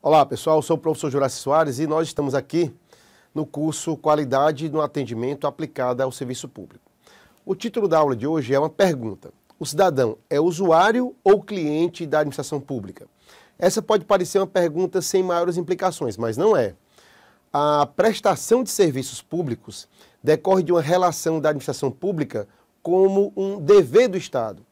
Olá pessoal, eu sou o professor Juraci Soares e nós estamos aqui no curso Qualidade no Atendimento aplicada ao Serviço Público. O título da aula de hoje é uma pergunta. O cidadão é usuário ou cliente da administração pública? Essa pode parecer uma pergunta sem maiores implicações, mas não é. A prestação de serviços públicos decorre de uma relação da administração pública como um dever do Estado.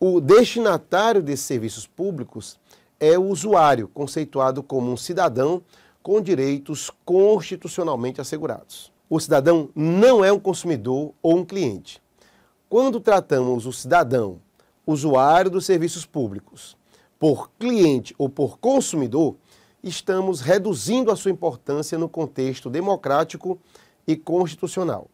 O destinatário desses serviços públicos é o usuário, conceituado como um cidadão com direitos constitucionalmente assegurados. O cidadão não é um consumidor ou um cliente. Quando tratamos o cidadão, usuário dos serviços públicos, por cliente ou por consumidor, estamos reduzindo a sua importância no contexto democrático e constitucional.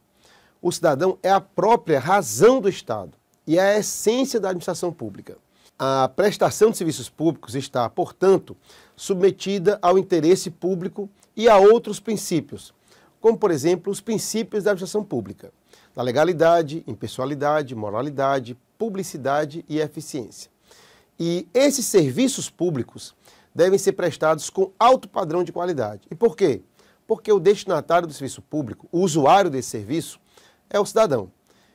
O cidadão é a própria razão do Estado e é a essência da administração pública. A prestação de serviços públicos está, portanto, submetida ao interesse público e a outros princípios, como, por exemplo, os princípios da administração pública, da legalidade, impessoalidade, moralidade, publicidade e eficiência. E esses serviços públicos devem ser prestados com alto padrão de qualidade. E por quê? Porque o destinatário do serviço público, o usuário desse serviço, é o cidadão.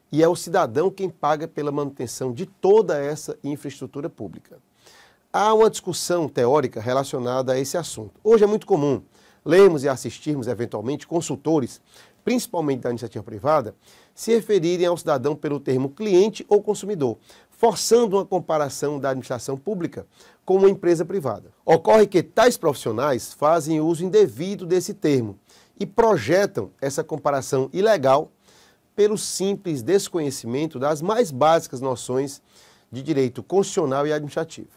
E é o cidadão quem paga pela manutenção de toda essa infraestrutura pública. Há uma discussão teórica relacionada a esse assunto. Hoje é muito comum lermos e assistirmos, eventualmente, consultores, principalmente da iniciativa privada, se referirem ao cidadão pelo termo cliente ou consumidor, forçando uma comparação da administração pública com uma empresa privada. Ocorre que tais profissionais fazem uso indevido desse termo e projetam essa comparação ilegal pelo simples desconhecimento das mais básicas noções de direito constitucional e administrativo.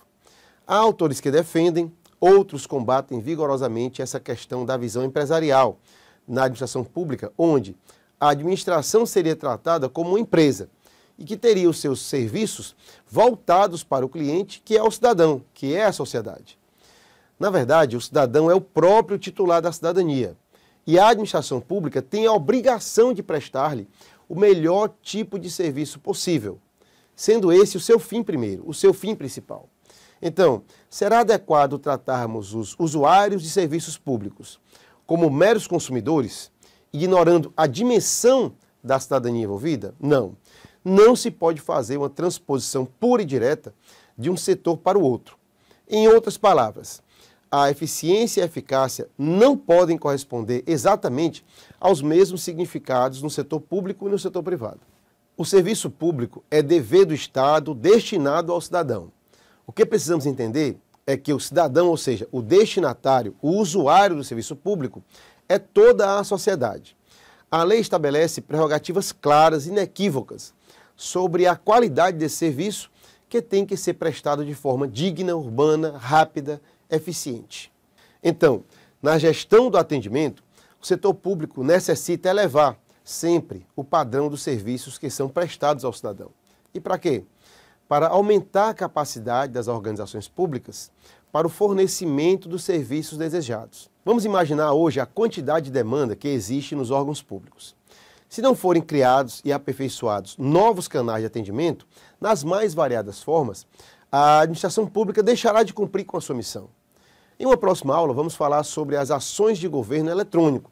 Há autores que defendem, outros combatem vigorosamente essa questão da visão empresarial na administração pública, onde a administração seria tratada como uma empresa e que teria os seus serviços voltados para o cliente, que é o cidadão, que é a sociedade. Na verdade, o cidadão é o próprio titular da cidadania. E a administração pública tem a obrigação de prestar-lhe o melhor tipo de serviço possível, sendo esse o seu fim primeiro, o seu fim principal. Então, será adequado tratarmos os usuários de serviços públicos como meros consumidores, ignorando a dimensão da cidadania envolvida? Não. Não se pode fazer uma transposição pura e direta de um setor para o outro. Em outras palavras, a eficiência e a eficácia não podem corresponder exatamente aos mesmos significados no setor público e no setor privado. O serviço público é dever do Estado destinado ao cidadão. O que precisamos entender é que o cidadão, ou seja, o destinatário, o usuário do serviço público, é toda a sociedade. A lei estabelece prerrogativas claras e inequívocas sobre a qualidade desse serviço, que tem que ser prestado de forma digna, urbana, rápida, eficiente. Então, na gestão do atendimento, o setor público necessita elevar sempre o padrão dos serviços que são prestados ao cidadão. E para quê? Para aumentar a capacidade das organizações públicas para o fornecimento dos serviços desejados. Vamos imaginar hoje a quantidade de demanda que existe nos órgãos públicos. Se não forem criados e aperfeiçoados novos canais de atendimento, nas mais variadas formas, a administração pública deixará de cumprir com a sua missão. Em uma próxima aula, vamos falar sobre as ações de governo eletrônico,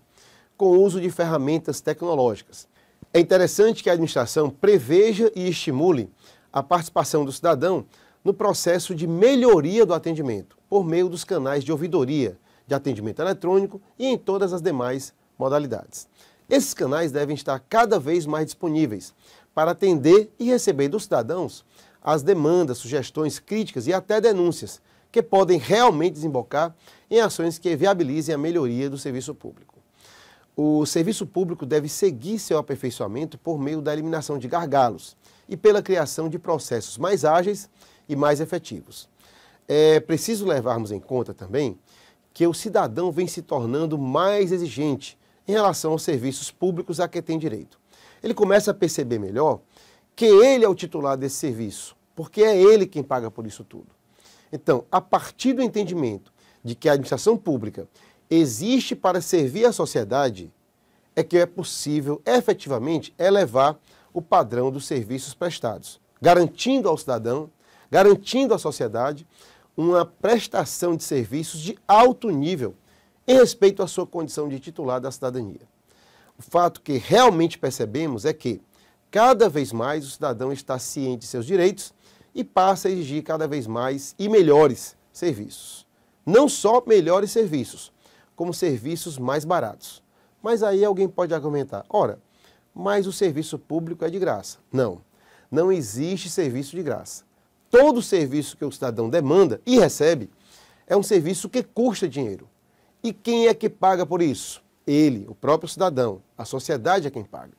com o uso de ferramentas tecnológicas. É interessante que a administração preveja e estimule a participação do cidadão no processo de melhoria do atendimento, por meio dos canais de ouvidoria, de atendimento eletrônico e em todas as demais modalidades. Esses canais devem estar cada vez mais disponíveis para atender e receber dos cidadãos as demandas, sugestões, críticas e até denúncias, que podem realmente desembocar em ações que viabilizem a melhoria do serviço público. O serviço público deve seguir seu aperfeiçoamento por meio da eliminação de gargalos e pela criação de processos mais ágeis e mais efetivos. É preciso levarmos em conta também que o cidadão vem se tornando mais exigente em relação aos serviços públicos a que tem direito. Ele começa a perceber melhor que ele é o titular desse serviço, porque é ele quem paga por isso tudo. Então, a partir do entendimento de que a administração pública existe para servir a sociedade, é que é possível efetivamente elevar o padrão dos serviços prestados, garantindo ao cidadão, garantindo à sociedade uma prestação de serviços de alto nível em respeito à sua condição de titular da cidadania. O fato que realmente percebemos é que cada vez mais o cidadão está ciente de seus direitos e passa a exigir cada vez mais e melhores serviços. Não só melhores serviços, como serviços mais baratos. Mas aí alguém pode argumentar, ora, mas o serviço público é de graça. Não, não existe serviço de graça. Todo serviço que o cidadão demanda e recebe é um serviço que custa dinheiro. E quem é que paga por isso? Ele, o próprio cidadão. A sociedade é quem paga.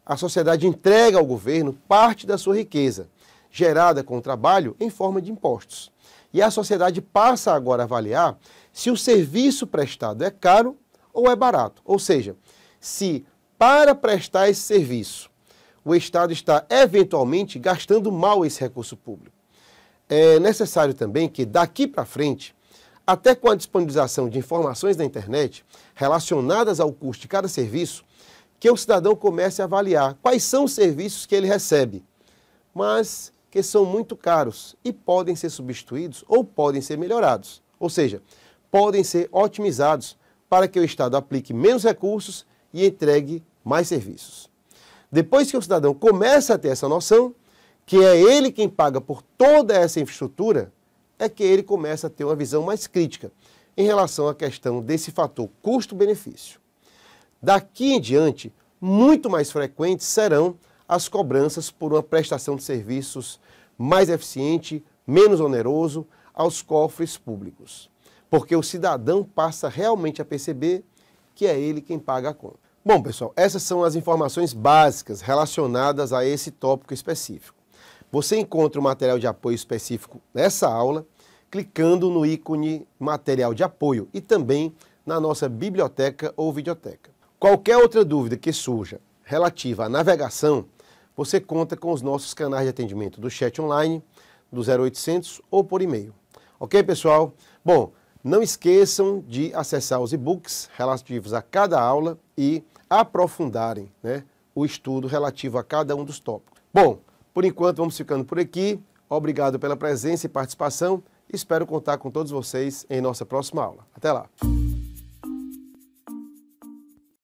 A sociedade entrega ao governo parte da sua riqueza, gerada com o trabalho em forma de impostos. E a sociedade passa agora a avaliar se o serviço prestado é caro ou é barato. Ou seja, se para prestar esse serviço o Estado está eventualmente gastando mal esse recurso público. É necessário também que daqui para frente, até com a disponibilização de informações na internet relacionadas ao custo de cada serviço, que o cidadão comece a avaliar quais são os serviços que ele recebe, mas que são muito caros e podem ser substituídos ou podem ser melhorados. Ou seja, podem ser otimizados para que o Estado aplique menos recursos e entregue mais serviços. Depois que o cidadão começa a ter essa noção, que é ele quem paga por toda essa infraestrutura, é que ele começa a ter uma visão mais crítica em relação à questão desse fator custo-benefício. Daqui em diante, muito mais frequentes serão as cobranças por uma prestação de serviços mais eficiente, menos oneroso aos cofres públicos, porque o cidadão passa realmente a perceber que é ele quem paga a conta. Bom, pessoal, essas são as informações básicas relacionadas a esse tópico específico. Você encontra o material de apoio específico nessa aula, clicando no ícone material de apoio e também na nossa biblioteca ou videoteca. Qualquer outra dúvida que surja relativa à navegação, você conta com os nossos canais de atendimento do chat online, do 0800 ou por e-mail. Ok, pessoal? Bom, não esqueçam de acessar os e-books relativos a cada aula e aprofundarem, o estudo relativo a cada um dos tópicos. Bom, por enquanto vamos ficando por aqui. Obrigado pela presença e participação. Espero contar com todos vocês em nossa próxima aula. Até lá!